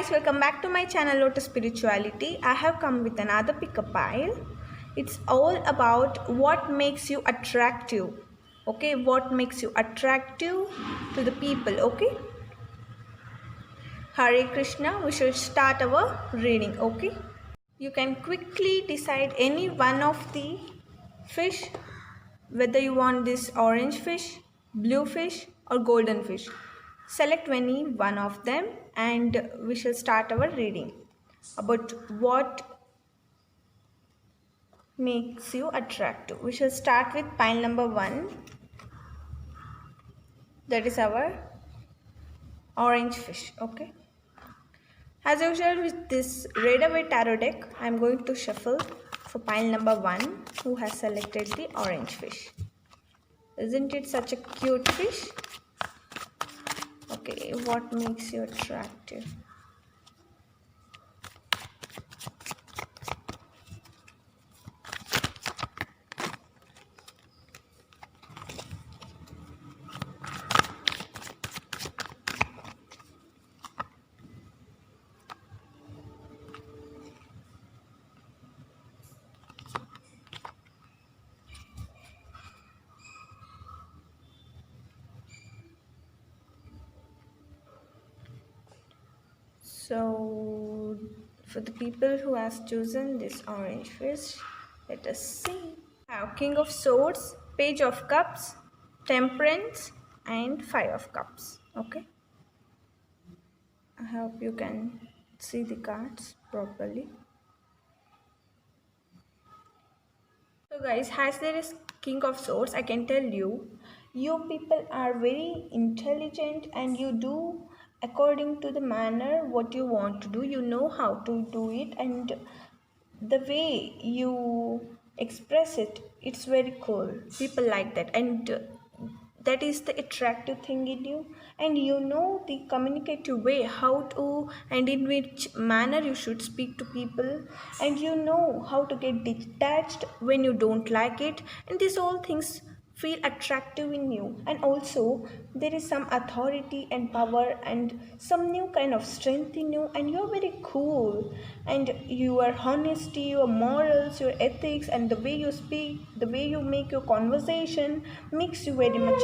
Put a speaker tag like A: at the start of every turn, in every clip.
A: guys, welcome back to my channel Lotus Spirituality. I have come with another pickup pile. It's all about what makes you attractive. Okay, what makes you attractive to the people. Okay, Hare Krishna. We should start our reading. Okay, you can quickly decide any one of the fish, whether you want this orange fish, blue fish, or golden fish. Select any one of them and we shall start our reading about what makes you attractive. We shall start with pile number 1, that is our orange fish. Okay, as usual with this Rider-Waite tarot deck, I am going to shuffle for pile number 1 who has selected the orange fish. Isn't it such a cute fish? Okay, what makes you attractive? So, for the people who has chosen this orange fish, let us see. I have King of Swords, Page of Cups, Temperance, and Five of Cups. Okay. I hope you can see the cards properly. So guys, as there is King of Swords, I can tell you, you people are very intelligent and you do according to the manner what you want to do. You know how to do it, and the way you express it, it's very cool. People like that, and that is the attractive thing in you, and you know the communicative way how to and in which manner you should speak to people, and you know how to get detached when you don't like it, and these all things feel attractive in you. And also there is some authority and power and some new kind of strength in you, and you're very cool, and your honesty, your morals, your ethics, and the way you speak, the way you make your conversation makes you very much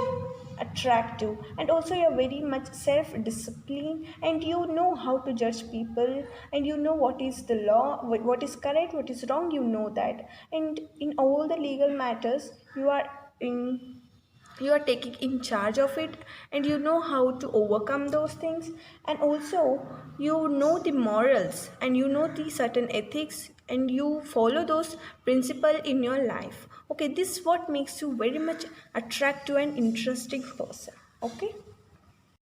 A: attractive. And also you're very much self-disciplined, and you know how to judge people, and you know what is the law, what is correct, what is wrong, you know that. And in all the legal matters you are taking in charge of it, and you know how to overcome those things. And also you know the morals, and you know the certain ethics, and you follow those principles in your life. Okay, this is what makes you very much attractive and interesting person. Okay,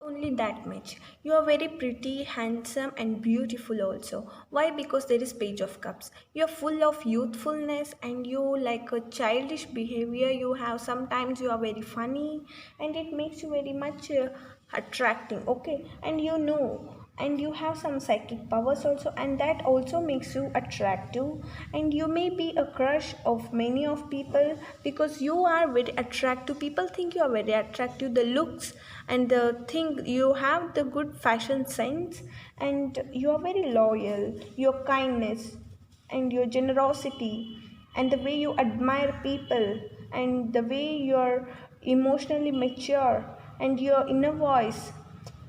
A: only that much. You are very pretty, handsome, and beautiful also. Why? Because there is Page of Cups. You are full of youthfulness, and you like a childish behavior. You have sometimes you are very funny, and it makes you very much attracting. Okay, and you know, and you have some psychic powers also, and that also makes you attractive. And you may be a crush of many of people because you are very attractive. People think you are very attractive. The looks and the thing, you have the good fashion sense, and you are very loyal. Your kindness and your generosity, and the way you admire people, and the way you are emotionally mature, and your inner voice,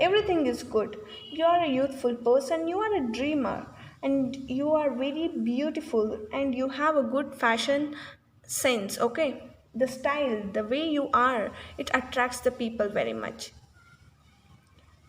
A: everything is good. You are a youthful person, you are a dreamer, and you are very beautiful, and you have a good fashion sense. Okay, the style, the way you are, it attracts the people very much.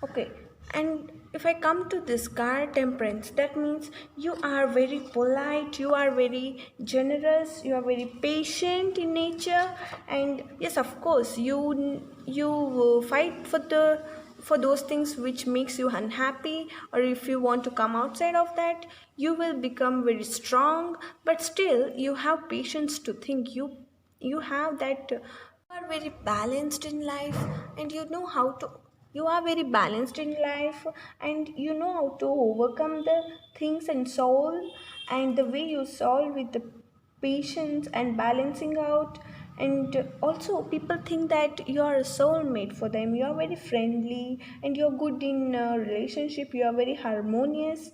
A: Okay, and if I come to this card, Temperance, that means you are very polite, you are very generous, you are very patient in nature, and yes, of course, you fight for those things which makes you unhappy, or if you want to come outside of that, you will become very strong. But still, you have patience to think. You have that. You are very balanced in life, and you know how to, you are very balanced in life, and you know how to overcome the things and solve, and the way you solve with the patience and balancing out, And also people think that you are a soulmate for them. You are very friendly and you're good in relationship. You are very harmonious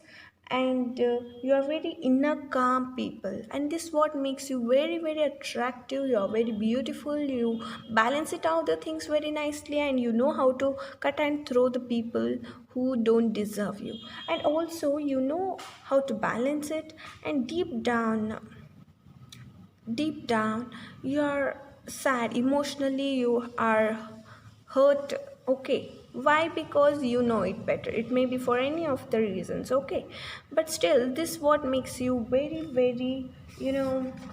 A: and you are very inner calm people, and this what makes you very very attractive. You are very beautiful. You balance it out the things very nicely, and you know how to cut and throw the people who don't deserve you. And also you know how to balance it, and deep down you're sad emotionally, you are hurt. Okay, why? Because you know it better. It may be for any of the reasons, okay, but still this what makes you very very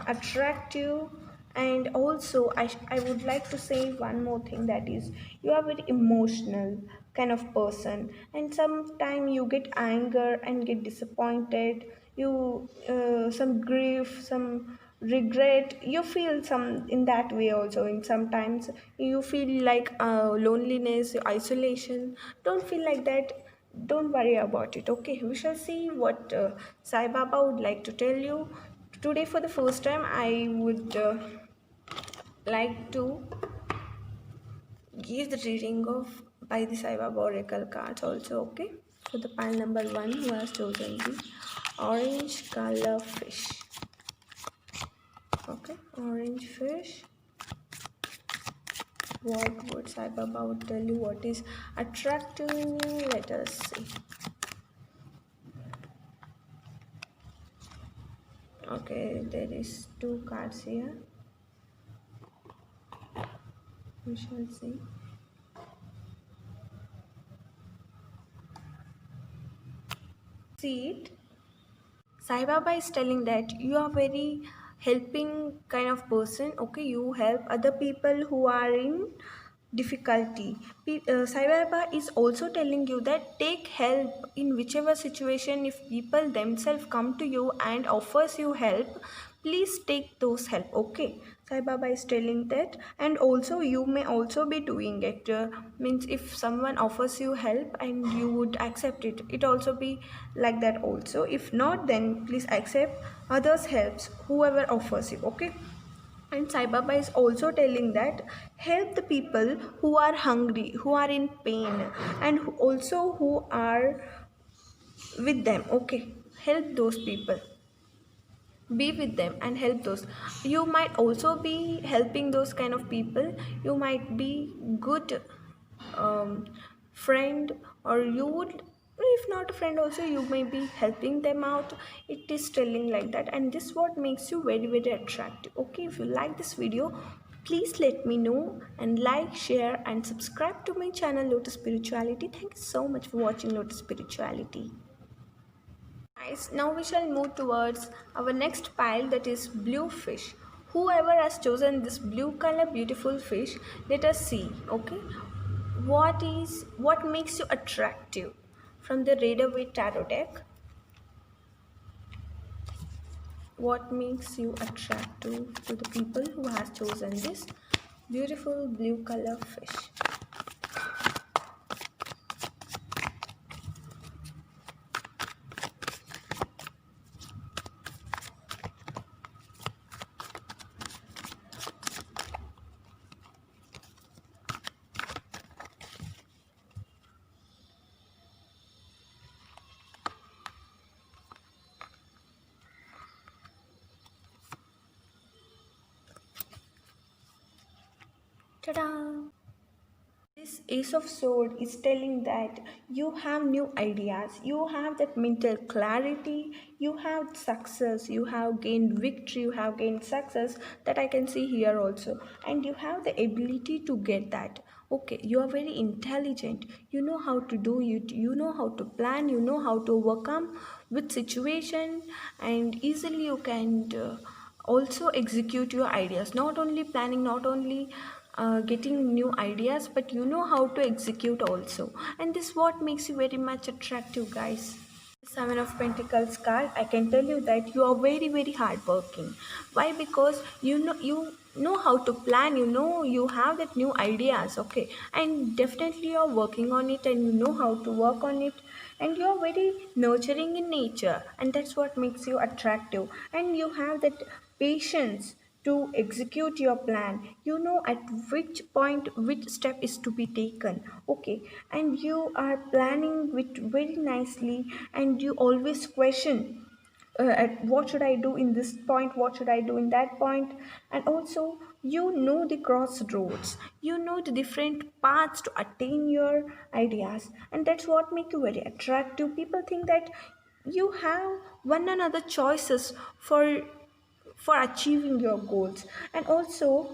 A: attractive. And also I would like to say one more thing, that is you are very emotional kind of person, and sometime you get anger and get disappointed. You some grief, some regret, you feel some in that way also. And sometimes you feel like loneliness, isolation. Don't feel like that. Don't worry about it, okay. We shall see what Sai Baba would like to tell you today. For the first time I would like to give the reading of by the Sai Baba oracle cards also, okay. So the pile number 1 who has chosen the orange color fish. Okay, orange fish. What would Sai Baba would tell you? What is attractive? Let us see. Okay, there is two cards here. We shall see. See it. Sai Baba is telling that you are very helping kind of person. Okay, you help other people who are in difficulty. Sai Baba is also telling you that take help in whichever situation. If people themselves come to you and offers you help, please take those help. Okay, Sai Baba is telling that. And also you may also be doing it. Means if someone offers you help and you would accept it, it also be like that also. If not, then please accept others helps whoever offers you, okay. And Sai Baba is also telling that help the people who are hungry, who are in pain, and also who are with them, okay. Help those people, be with them and help those. You might also be helping those kind of people. You might be good friend, or you would, if not a friend also, you may be helping them out. It is telling like that, and this what makes you very very attractive, okay. If you like this video, please let me know and like, share and subscribe to my channel Lotus Spirituality. Thank you so much for watching Lotus Spirituality. Nice. Now we shall move towards our next pile, that is blue fish. Whoever has chosen this blue color beautiful fish, let us see. Okay, what makes you attractive from the Rider Waite Tarot deck? What makes you attractive to the people who has chosen this beautiful blue color fish? Ta-da! This Ace of Sword is telling that you have new ideas, you have that mental clarity, you have success, you have gained victory, you have gained success, that I can see here also, and you have the ability to get that. Okay, you are very intelligent, you know how to do it, you know how to plan, you know how to overcome with situation, and easily you can also execute your ideas. Not only planning, not only getting new ideas, but you know how to execute also, and this what makes you very much attractive, guys. Seven of Pentacles card, I can tell you that you are very very hardworking. Why? Because you know how to plan, you know you have that new ideas, okay, and definitely you're working on it, and you know how to work on it, and you're very nurturing in nature, and that's what makes you attractive. And you have that patience to execute your plan. You know at which point which step is to be taken. Okay, and you are planning it very nicely, and you always question at what should I do in this point, what should I do in that point. And also you know the crossroads, you know the different paths to attain your ideas, and that's what make you very attractive. People think that you have one another choices for achieving your goals. And also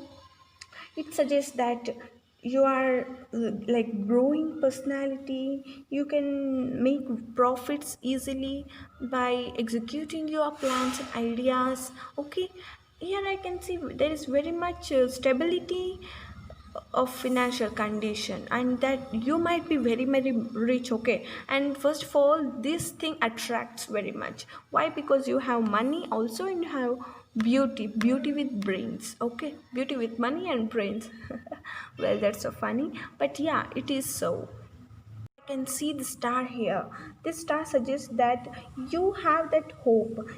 A: it suggests that you are like growing personality. You can make profits easily by executing your plans and ideas. Okay, here I can see there is very much stability of financial condition, and that you might be very very rich. Okay, and first of all this thing attracts very much. Why? Because you have money also, and you have beauty with brains. Okay, beauty with money and brains. Well, that's so funny, but yeah, it is so. I can see the star here. This star suggests that you have that hope,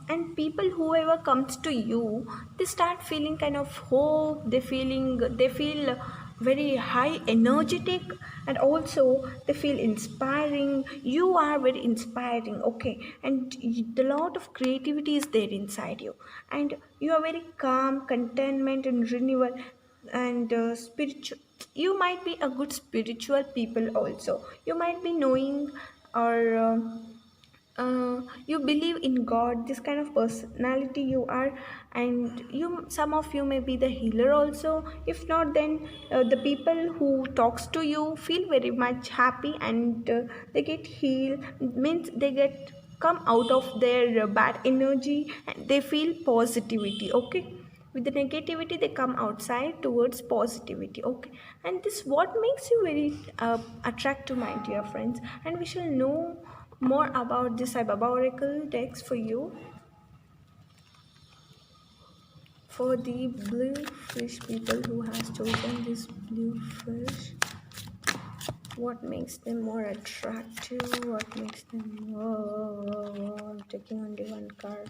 A: and people whoever comes to you, they start feeling kind of hope. They feel very high energetic, and also they feel inspiring. You are very inspiring. Okay, and the lot of creativity is there inside you, and you are very calm, contentment, and renewal, and spiritual. You might be a good spiritual people also. You might be knowing, or you believe in god, this kind of personality you are. And you, some of you may be the healer also. If not, then the people who talks to you feel very much happy, and they get healed, means they get come out of their bad energy, and they feel positivity. Okay, with the negativity they come outside towards positivity. Okay, and this what makes you very attractive, my dear friends. And we shall know more about this Sai Baba oracle text for you. For the blue fish people who has chosen this blue fish, what makes them more attractive, what makes them I'm taking only one card.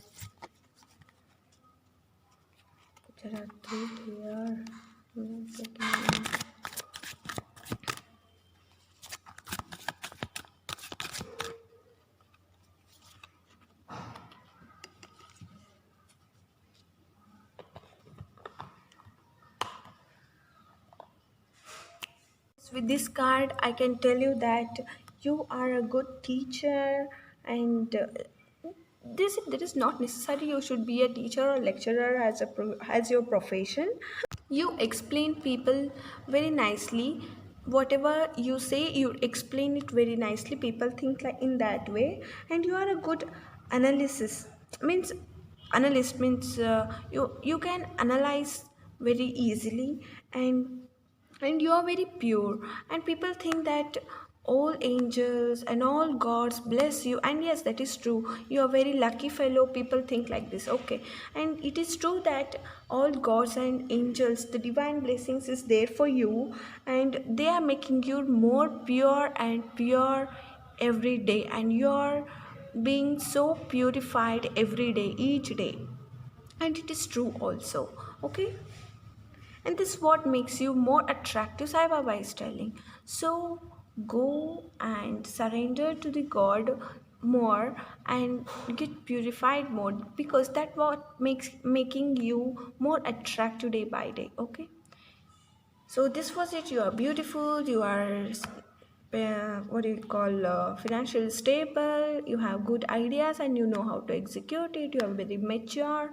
A: There are three here. I'm taking one. With this card, I can tell you that you are a good teacher, and this it is not necessary you should be a teacher or lecturer as as your profession. You explain people very nicely. Whatever you say, you explain it very nicely. People think like in that way, and you are a good analysis. Means analyst means you can analyze very easily, and you are very pure. And people think that all angels and all gods bless you, and yes, that is true. You are very lucky fellow. People think like this. Okay, and it is true that all gods and angels, the divine blessings is there for you, and they are making you more pure and pure every day, and you are being so purified every day, each day. And it is true also. Okay, and this is what makes you more attractive, Sai Baba is telling. So go and surrender to the god more, and get purified more, because that what makes making you more attractive day by day. Okay, so this was it. You are beautiful, you are what do you call financially stable, you have good ideas, and you know how to execute it. You are very mature,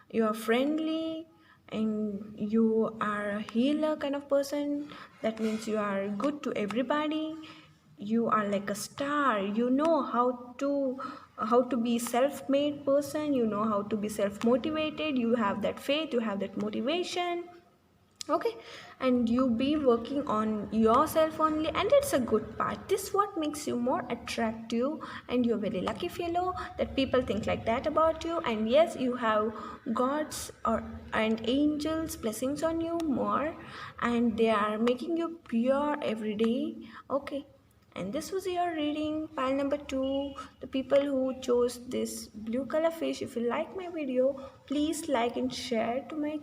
A: you are friendly, and you are a healer kind of person. That means you are good to everybody. You are like a star. You know how to be self-made person. You know how to be self-motivated. You have that faith, you have that motivation. Okay, and you be working on yourself only, and it's a good part. This what makes you more attractive, and you're very lucky fellow that people think like that about you. And yes, you have gods or and angels blessings on you more, and they are making you pure every day. Okay, And this was your reading pile number 2. The people who chose this blue color fish. If you like my video, please like and share to my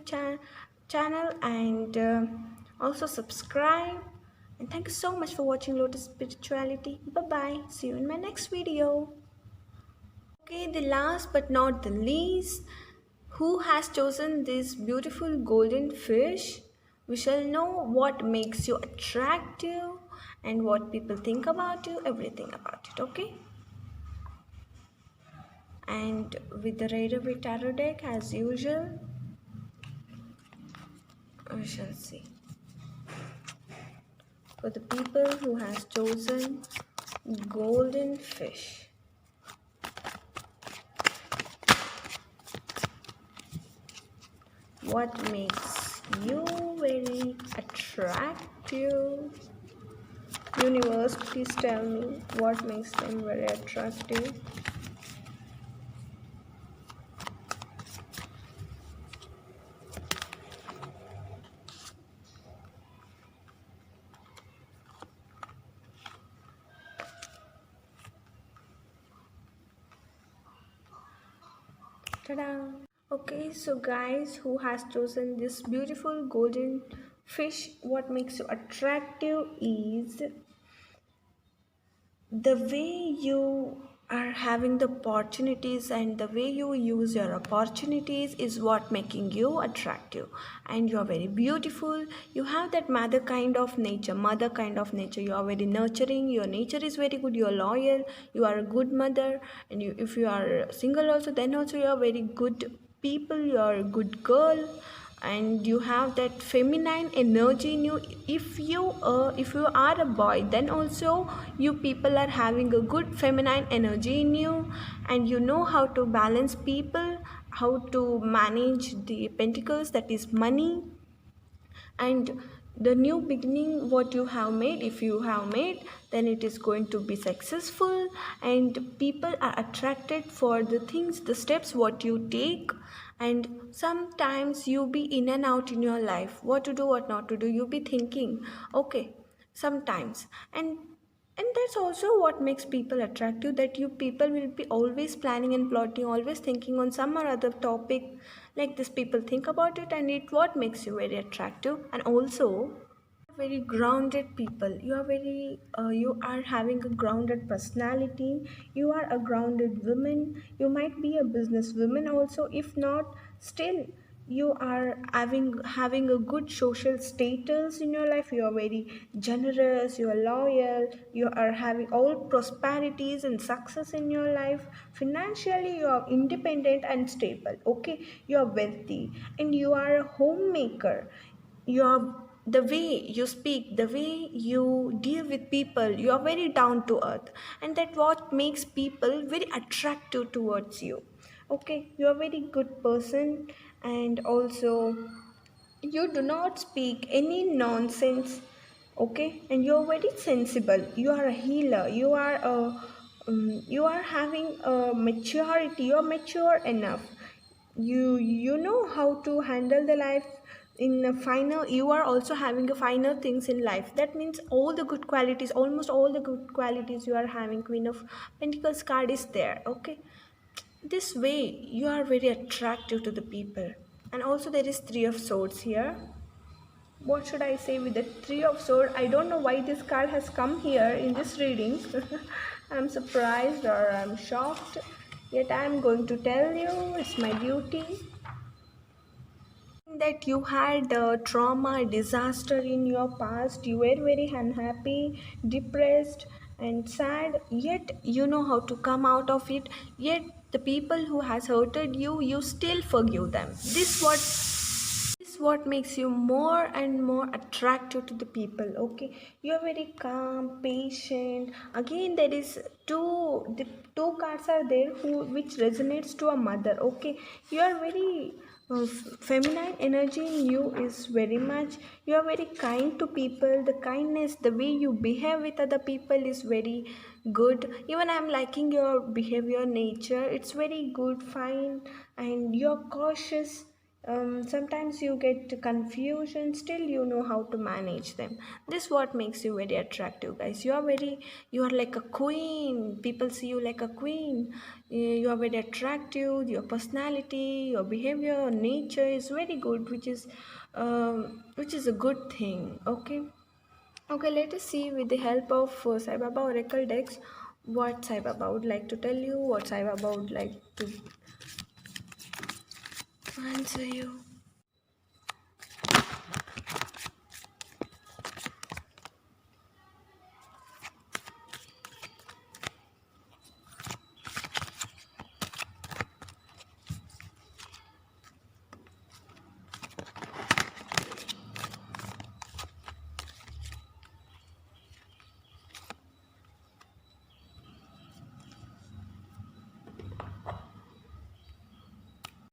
A: channel, and also subscribe. And thank you so much for watching Lotus Spirituality. Bye bye. See you in my next video. Okay, the last but not the least, who has chosen this beautiful golden fish? We shall know what makes you attractive and what people think about you, everything about it, okay? And with the Rider-Waite Tarot deck, as usual, we shall see. For the people who has chosen golden fish, what makes you very attractive? Universe, please tell me what makes them very attractive. Ta-da! Okay, so guys, who has chosen this beautiful golden fish, what makes you attractive is the way you are having the opportunities, and the way you use your opportunities is what making you attractive. And you are very beautiful. You have that mother kind of nature. You are very nurturing. Your nature is very good. You are loyal. You are a good mother. And if you are single also, then also you are very good people. You are a good girl, and you have that feminine energy in you. If you are a boy, then also you people are having a good feminine energy in you, and you know how to balance people, how to manage the pentacles, that is money, and the new beginning what you have made, if you have made, then it is going to be successful, and people are attracted for the things, the steps what you take. And sometimes you be in and out in your life, what to do, what not to do, you be thinking, okay, sometimes. And that's also what makes people attractive, that you people will be always planning and plotting, always thinking on some or other topic, like this people think about it, and it what makes you very attractive. And also very grounded people, you are having a grounded personality, you are a grounded woman, you might be a business woman also, if not, still you are having a good social status in your life, you are very generous, you are loyal, you are having all prosperities and success in your life. Financially you are independent and stable, okay, you are wealthy, and you are a homemaker. Your the way you speak, the way you deal with people, you are very down to earth, and that what makes people very attractive towards you. Okay, you are very good person, and also you do not speak any nonsense, okay, and you are very sensible, you are a healer, you are having a maturity, you are mature enough, you know how to handle the life in a finer, you are also having a finer things in life. That means all the good qualities, almost all the good qualities you are having. Queen of Pentacles card is there, okay. This way you are very attractive to the people. And also there is Three of Swords here. What should I say with the Three of Swords? I don't know why this card has come here in this reading. I'm surprised or I'm shocked, yet I'm going to tell you, it's my duty. That you had trauma, disaster in your past, you were very unhappy, depressed and sad, yet you know how to come out of it, yet the people who has hurted you, you still forgive them. This what makes you more and more attractive to the people, okay. You are very calm, patient. Again there is the two cards are there which resonates to a mother, okay. You are very feminine energy in you is very much, you are very kind to people, the kindness, the way you behave with other people is very good. Even I'm liking your behavior, nature, it's very good, fine. And you're cautious, Sometimes you get confusion, still you know how to manage them. This what makes you very attractive, guys. You are like a queen. People see you like a queen. You are very attractive. Your personality, your behavior, your nature is very good, which is a good thing. Okay, let us see with the help of Sai Baba Oracle decks what Sai Baba would like to tell you, what Sai Baba would like to answer you.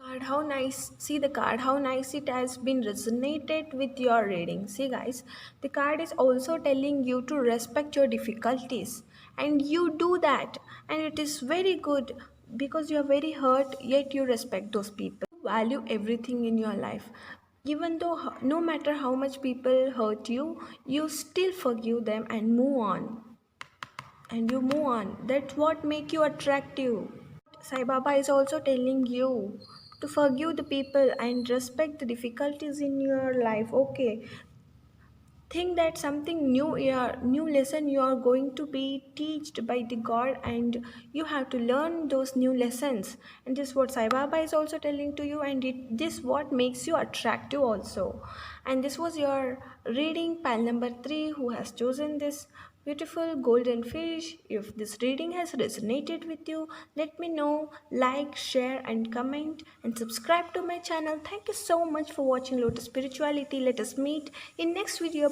A: Card, how nice. See the card, how nice it has been resonated with your reading. See, guys, the card is also telling you to respect your difficulties, and you do that, and it is very good because you are very hurt, yet you respect those people. Value everything in your life. Even though no matter how much people hurt you, you still forgive them and move on. And you move on. That's what make you attractive. Sai Baba is also telling you to forgive the people and respect the difficulties in your life. Okay, think that something new lesson you are going to be taught by the God, and you have to learn those new lessons. And this is what Sai Baba is also telling to you, and this what makes you attractive also. And this was your reading pile number 3 who has chosen this beautiful golden fish. If this reading has resonated with you, let me know. Like, share, and comment, and subscribe to my channel. Thank you so much for watching Lotus Spirituality. Let us meet in next video.